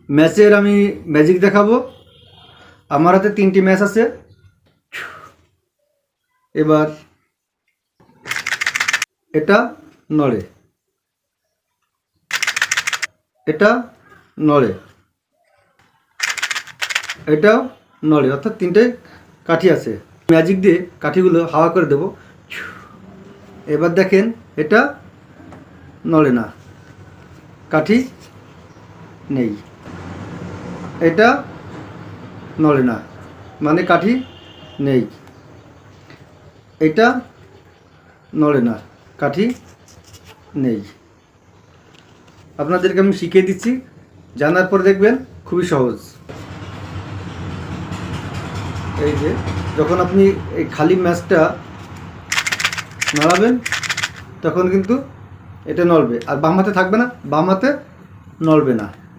ম্যাচের আমি ম্যাজিক দেখাবো। আমার হাতে 3টি ম্যাচ আছে। এবার এটা নড়ে, এটা নড়ে, এটাও নড়ে, অর্থাৎ 3টে কাঠি আছে। ম্যাজিক দিয়ে কাঠিগুলো হাওয়া করে দেব। এবার দেখেন এটা নড়ে না, কাঠি নেই। এটা নড়ে না, মানে কাঠি নেই। এটা নড়ে না, কাঠি নেই। আপনাদেরকে আমি শিখিয়ে দিচ্ছি, জানার পর দেখবেন খুবই সহজ। এই যে যখন আপনি এই খালি ম্যাচটা নাড়াবেন তখন কিন্তু এটা নড়বে, আর বাম হাতে থাকবে না, বাম হাতে নড়বে না।